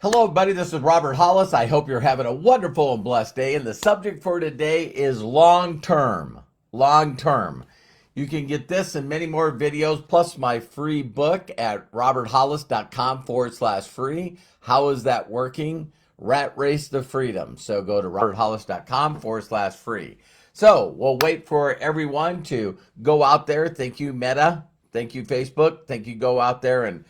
Hello, everybody. This is Robert Hollis. I hope you're having a wonderful and blessed day. And the subject for today is long term. Long term. You can get this and many more videos, plus my free book at roberthollis.com/free. How is that working? Rat Race to Freedom. So go to roberthollis.com/free. So we'll wait for everyone to go out there. Thank you, Meta. Thank you, Facebook. Thank you. Go out there and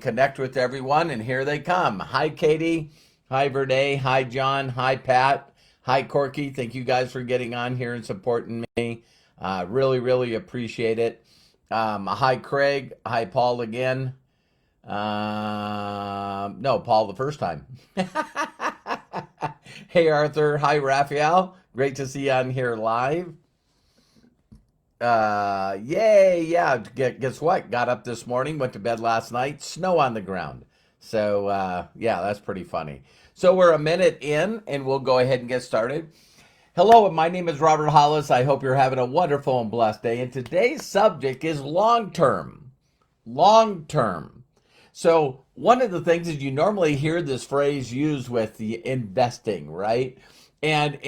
connect with everyone. And here they come. Hi, Katie. Hi, Verde. Hi, John. Hi, Pat. Hi, Corky. Thank you guys for getting on here and supporting me. Really, really appreciate it. Hi, Craig. Hi, Paul again. No, Paul the first time. Hey, Arthur. Hi, Raphael. Great to see you on here live. Yay, yeah. Guess what? Got up this morning, went to bed last night, snow on the ground. So, yeah, that's pretty funny. So we're a minute in, and we'll go ahead and get started. Hello, my name is Robert Hollis. I hope you're having a wonderful and blessed day. And today's subject is long term. Long term. So one of the things is you normally hear this phrase used with the investing, right? And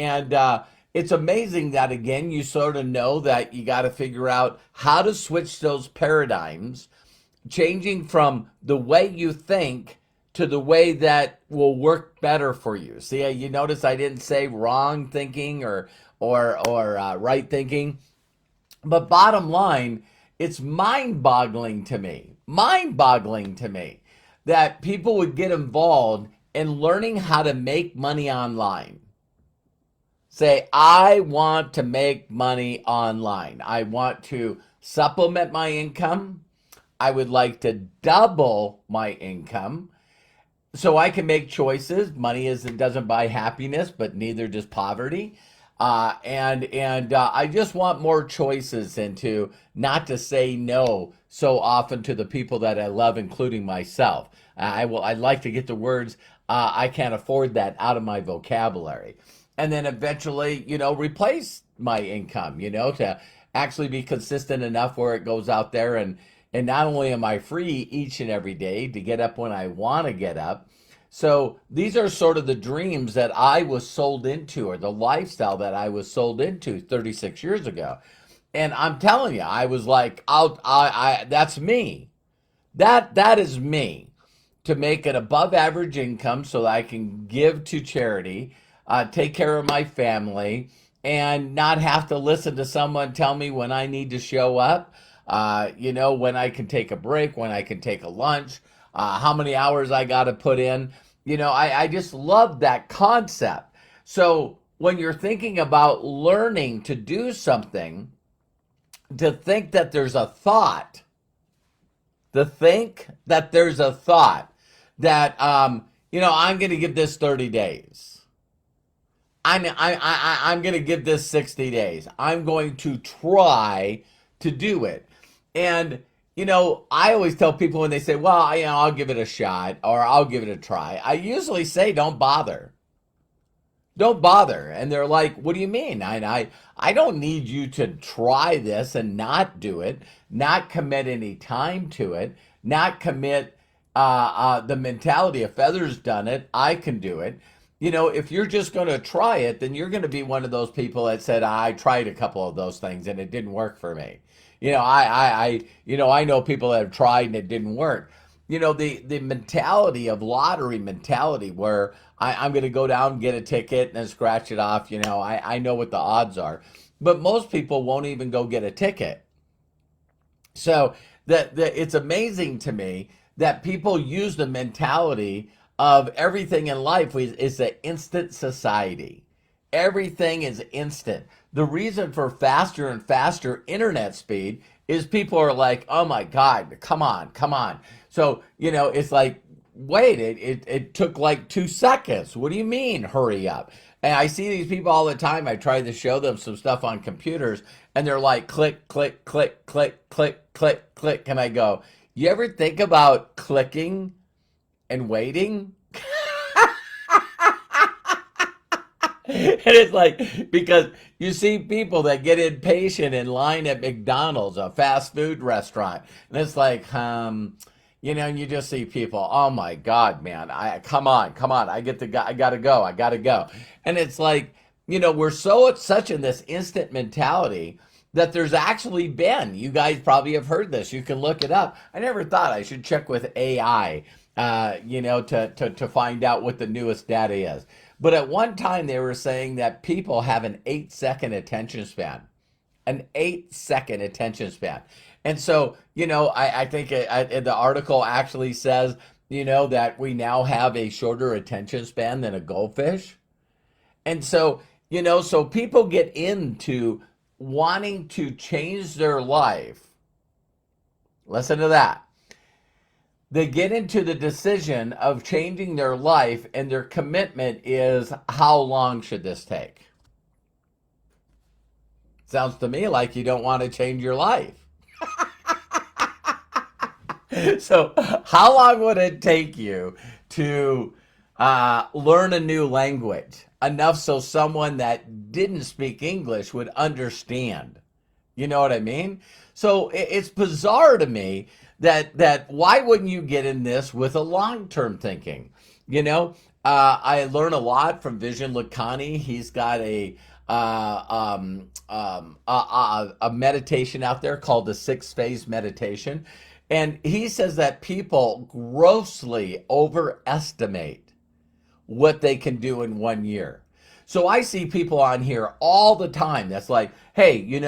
it's amazing that again you sort of know that you got to figure out how to switch those paradigms, changing from the way you think to the way that will work better for you. See, you notice I didn't say wrong thinking or right thinking, but bottom line, it's mind-boggling to me that people would get involved in learning how to make money online. Say, I want to make money online. I want to supplement my income. I would like to double my income so I can make choices. Money doesn't buy happiness, but neither does poverty. And I just want more choices and to not to say no so often to the people that I love, including myself. I'd like to get the words I can't afford that out of my vocabulary, and then eventually, replace my income, to actually be consistent enough where it goes out there and not only am I free each and every day to get up when I want to get up. So these are sort of the dreams that I was sold into, or the lifestyle that I was sold into 36 years ago. And I'm telling you, I was like, that's me. That is me, to make an above average income so that I can give to charity, take care of my family, and not have to listen to someone tell me when I need to show up, when I can take a break, when I can take a lunch, how many hours I got to put in. I just love that concept. So when you're thinking about learning to do something, to think that there's a thought, that, I'm going to give this 30 days. I'm going to give this 60 days. I'm going to try to do it. And, I always tell people when they say, well, I'll give it a shot or I'll give it a try. I usually say, don't bother. Don't bother. And they're like, what do you mean? I don't need you to try this and not do it, not commit any time to it, not commit the mentality of feathers done it, I can do it. If you're just going to try it, then you're going to be one of those people that said, I tried a couple of those things and it didn't work for me. I know people that have tried and it didn't work. The mentality of lottery mentality where I'm going to go down, get a ticket and then scratch it off. I know what the odds are, but most people won't even go get a ticket. So that it's amazing to me that people use the mentality of everything in life is an instant society. Everything is instant. The reason for faster and faster internet speed is people are like, oh my God, come on. So, it's like, wait, it took like 2 seconds. What do you mean, hurry up? And I see these people all the time. I try to show them some stuff on computers and they're like, click, click, click, click, click, click, click. And I go, you ever think about clicking and waiting? And it's like, because you see people that get impatient in line at McDonald's, a fast food restaurant. And it's like, And you just see people, oh my God, man, come on, come on, I gotta go, I gotta go. And it's like, we're such in this instant mentality that there's actually been, you guys probably have heard this, you can look it up. I never thought I should check with AI, to find out what the newest data is. But at one time they were saying that people have an 8-second attention span, an 8-second attention span. And so, I think the article actually says, that we now have a shorter attention span than a goldfish. And so, so people get into wanting to change their life. Listen to that. They get into the decision of changing their life, and their commitment is, how long should this take? Sounds to me like you don't want to change your life. So, how long would it take you to learn a new language enough so someone that didn't speak English would understand? You know what I mean? So it's bizarre to me that why wouldn't you get in this with a long-term thinking? I learn a lot from Vision Lakhani. He's got a meditation out there called the 6-phase meditation. And he says that people grossly overestimate what they can do in 1 year. So I see people on here all the time that's like, hey, I'm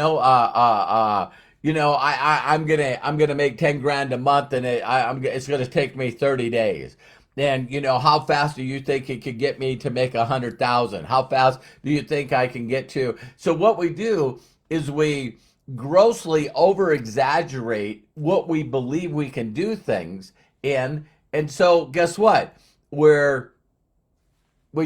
gonna make 10 grand a month, and it's gonna take me 30 days. And how fast do you think it could get me to make 100,000? How fast do you think I can get to? So what we do is we grossly over exaggerate what we believe we can do things in. And so guess what? We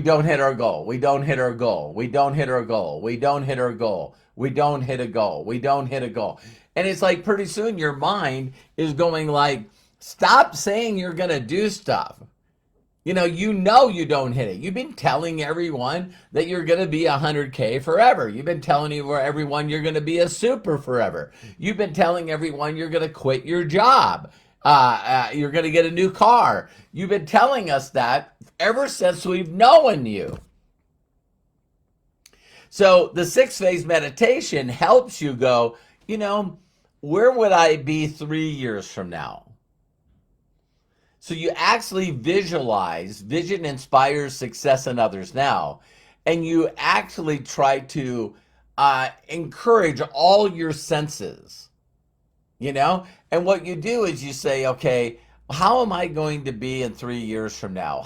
don't hit our goal. We don't hit our goal. We don't hit our goal. We don't hit our goal. We don't hit a goal. We don't hit a goal. And it's like pretty soon your mind is going like, stop saying you're going to do stuff. You you don't hit it. You've been telling everyone that you're going to be 100K forever. You've been telling everyone you're going to be a super forever. You've been telling everyone you're going to quit your job. You're going to get a new car. You've been telling us that ever since we've known you. So the 6-phase meditation helps you go, where would I be 3 years from now? So you actually visualize, vision inspires success in others now, and you actually try to encourage all your senses, And what you do is you say, okay, how am I going to be in 3 years from now?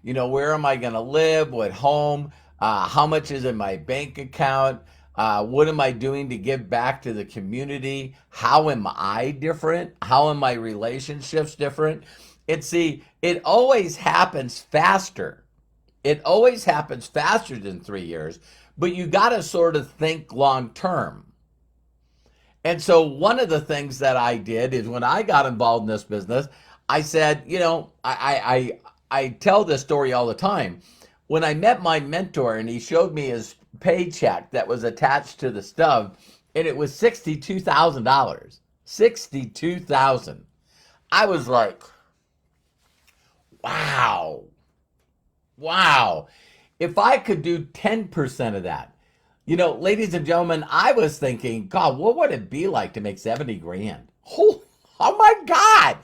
Where am I going to live? What home? How much is in my bank account? What am I doing to give back to the community? How am I different? How are my relationships different? It always happens faster. It always happens faster than 3 years, but you got to sort of think long term. And so one of the things that I did is when I got involved in this business, I said, I tell this story all the time. When I met my mentor and he showed me his paycheck that was attached to the stub, and it was $62,000. $62,000. I was like, wow. If I could do 10% of that, ladies and gentlemen, I was thinking, God, what would it be like to make 70 grand? Oh my God,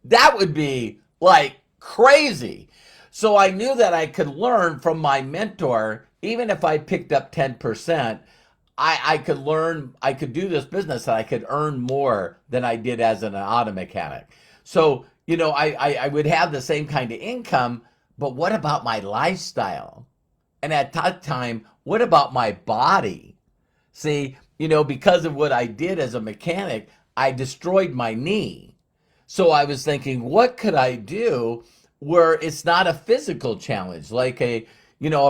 that would be like crazy. So I knew that I could learn from my mentor, even if I picked up 10%, I could learn, I could do this business and I could earn more than I did as an auto mechanic. So, I would have the same kind of income, but what about my lifestyle? And at that time, what about my body? See, because of what I did as a mechanic, I destroyed my knee. So I was thinking, what could I do where it's not a physical challenge, like a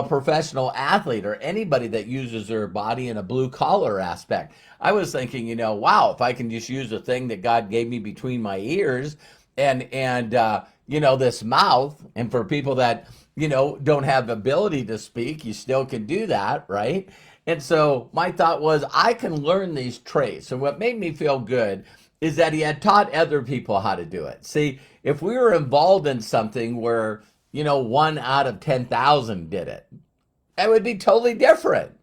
professional athlete or anybody that uses their body in a blue collar aspect. I was thinking, wow, if I can just use the thing that God gave me between my ears and this mouth, and for people that, don't have the ability to speak, you still can do that, right? And so my thought was, I can learn these traits. And what made me feel good is that he had taught other people how to do it. See, if we were involved in something where, 1 out of 10,000 did it, it would be totally different.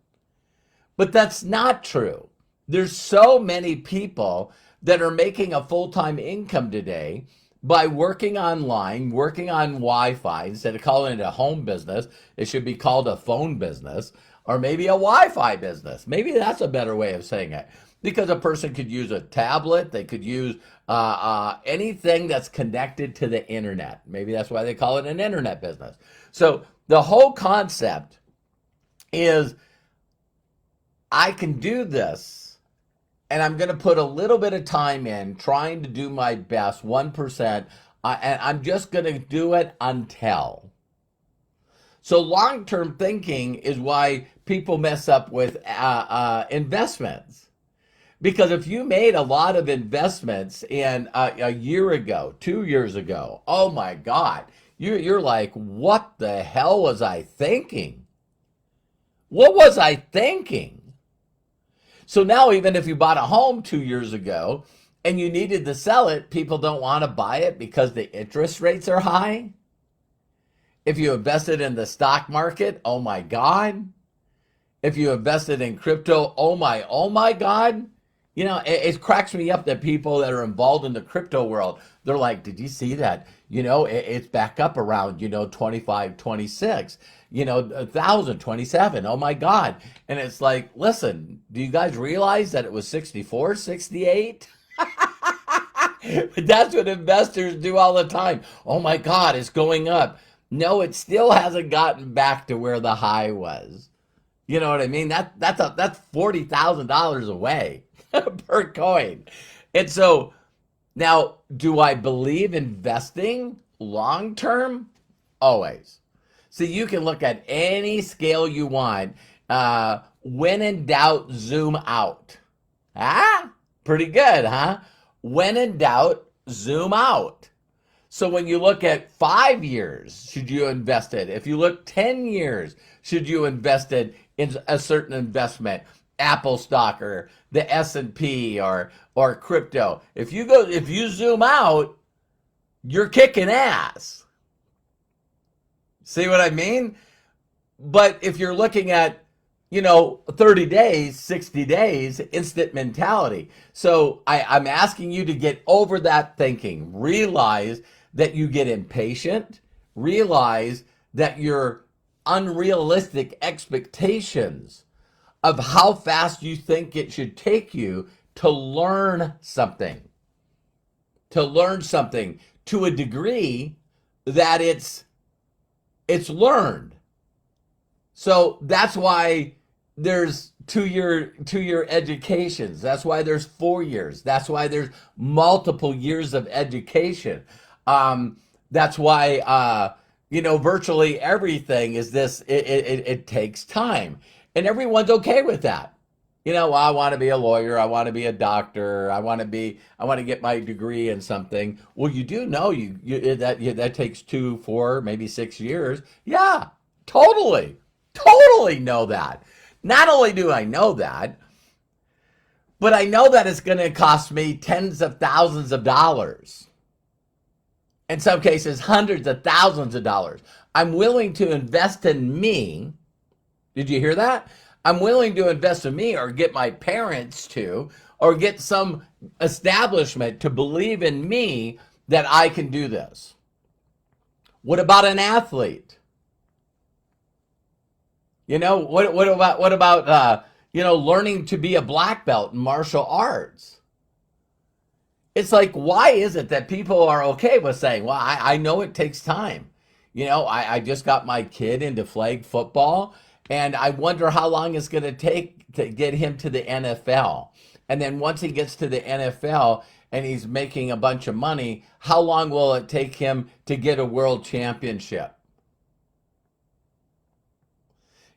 But that's not true. There's so many people that are making a full-time income today by working online, working on Wi-Fi. Instead of calling it a home business, it should be called a phone business, or maybe a Wi-Fi business. Maybe that's a better way of saying it. Because a person could use a tablet, they could use anything that's connected to the internet. Maybe that's why they call it an internet business. So the whole concept is, I can do this, and I'm going to put a little bit of time in trying to do my best, 1%, and I'm just going to do it until. So long-term thinking is why people mess up with investments. Because if you made a lot of investments in a year ago, 2 years ago, oh my God, you're like, what the hell was I thinking? What was I thinking? So now even if you bought a home 2 years ago and you needed to sell it, people don't want to buy it because the interest rates are high. If you invested in the stock market, oh my God. If you invested in crypto, oh my God. It cracks me up that people that are involved in the crypto world, they're like, did you see that? It's back up around, 25, 26, 1,000, 27. Oh my God. And it's like, listen, do you guys realize that it was 64, 68? But that's what investors do all the time. Oh my God, it's going up. No, it still hasn't gotten back to where the high was. You know what I mean? That's $40,000 away per coin. And so now, do I believe investing long term? Always. So you can look at any scale you want. When in doubt, zoom out. Pretty good, huh? When in doubt, zoom out. So when you look at 5 years, should you invest it? If you look 10 years, should you invest it in a certain investment? Apple stock or the S&P or crypto. If you zoom out, you're kicking ass. See what I mean? But if you're looking at, 30 days, 60 days, instant mentality. So I'm asking you to get over that thinking. Realize that you get impatient. Realize that your unrealistic expectations of how fast you think it should take you to learn something. To learn something to a degree that it's learned. So that's why there's two-year educations. That's why there's 4 years. That's why there's multiple years of education. That's why virtually everything is this. It takes time. And everyone's okay with that. Well, I want to be a lawyer. I want to be a doctor. I want to get my degree in something. Well, you do know that takes 2, 4, maybe 6 years. Yeah, totally know that. Not only do I know that, but I know that it's going to cost me tens of thousands of dollars. In some cases, hundreds of thousands of dollars. I'm willing to invest in me. Did you hear that? I'm willing to invest in me, or get my parents to, or get some establishment to believe in me that I can do this. What about an athlete? What about learning to be a black belt in martial arts? It's like, why is it that people are okay with saying, well, I know it takes time. I just got my kid into flag football, and I wonder how long it's going to take to get him to the NFL. And then once he gets to the NFL and he's making a bunch of money, how long will it take him to get a world championship?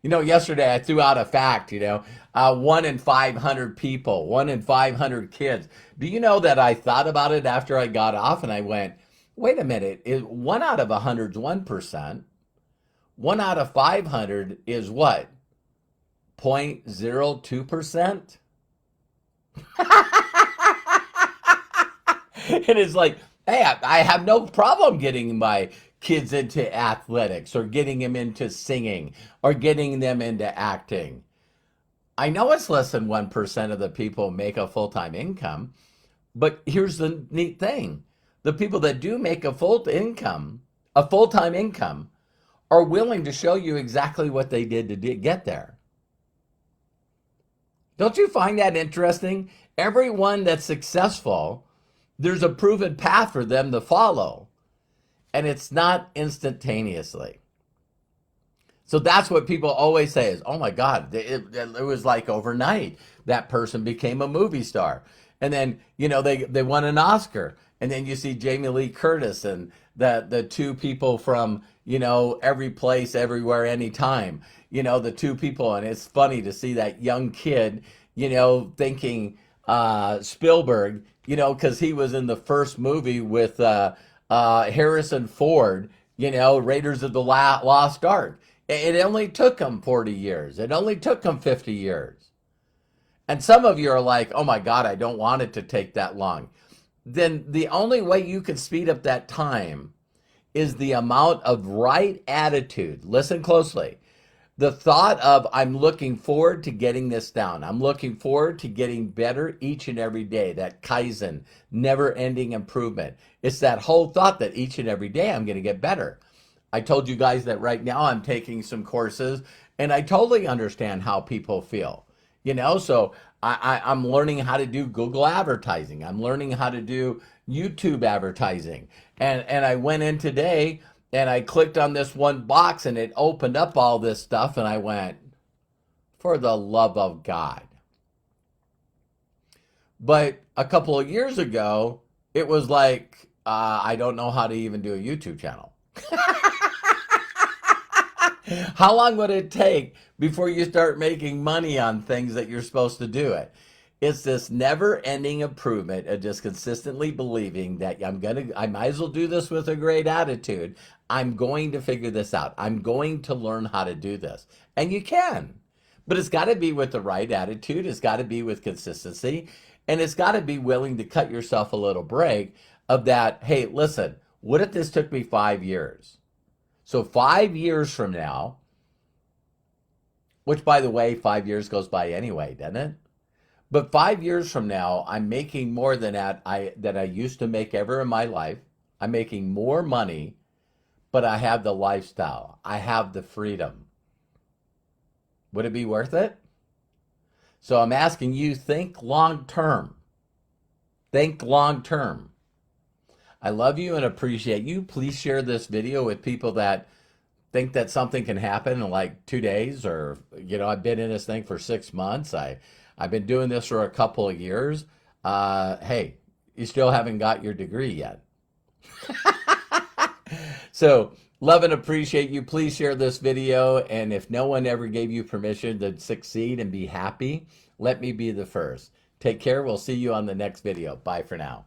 Yesterday I threw out a fact, 1 in 500 people, 1 in 500 kids. Do you know that I thought about it after I got off, and I went, wait a minute, 1 out of 100 is 1%. 1 out of 500 is what? 0.02%? And it's like, hey, I have no problem getting my kids into athletics or getting them into singing or getting them into acting. I know it's less than 1% of the people make a full time income, but here's the neat thing: the people that do make a full time income, are willing to show you exactly what they did to get there. Don't you find that interesting? Everyone that's successful, there's a proven path for them to follow, and it's not instantaneously. So that's what people always say is, oh my God, it was like overnight. That person became a movie star. And then, they won an Oscar. And then you see Jamie Lee Curtis and the two people from, Every Place, Everywhere, Anytime, the two people. And it's funny to see that young kid, thinking Spielberg, because he was in the first movie with Harrison Ford, Raiders of the Lost Ark. It only took him 40 years. It only took him 50 years. And some of you are like, oh my God, I don't want it to take that long. Then the only way you can speed up that time is the amount of right attitude. Listen closely. The thought of, I'm looking forward to getting this down. I'm looking forward to getting better each and every day. That KAIZEN, never ending improvement. It's that whole thought that each and every day I'm going to get better. I told you guys that right now I'm taking some courses and I totally understand how people feel. So I'm learning how to do Google advertising. I'm learning how to do YouTube advertising. And I went in today and I clicked on this one box and it opened up all this stuff and I went, for the love of God. But a couple of years ago, it was like, I don't know how to even do a YouTube channel. How long would it take before you start making money on things that you're supposed to do it? It's this never-ending improvement of just consistently believing that I might as well do this with a great attitude. I'm going to figure this out. I'm going to learn how to do this. And you can. But it's got to be with the right attitude. It's got to be with consistency. And it's got to be willing to cut yourself a little break of that, hey, listen, what if this took me 5 years? So 5 years from now, which by the way, 5 years goes by anyway, doesn't it? But 5 years from now, I'm making more than that I used to make ever in my life. I'm making more money, but I have the lifestyle. I have the freedom. Would it be worth it? So I'm asking you, think long term. Think long term. I love you and appreciate you. Please share this video with people that think that something can happen in like 2 days, or, I've been in this thing for 6 months. I've been doing this for a couple of years. Hey, you still haven't got your degree yet. So love and appreciate you. Please share this video. And if no one ever gave you permission to succeed and be happy, let me be the first. Take care. We'll see you on the next video. Bye for now.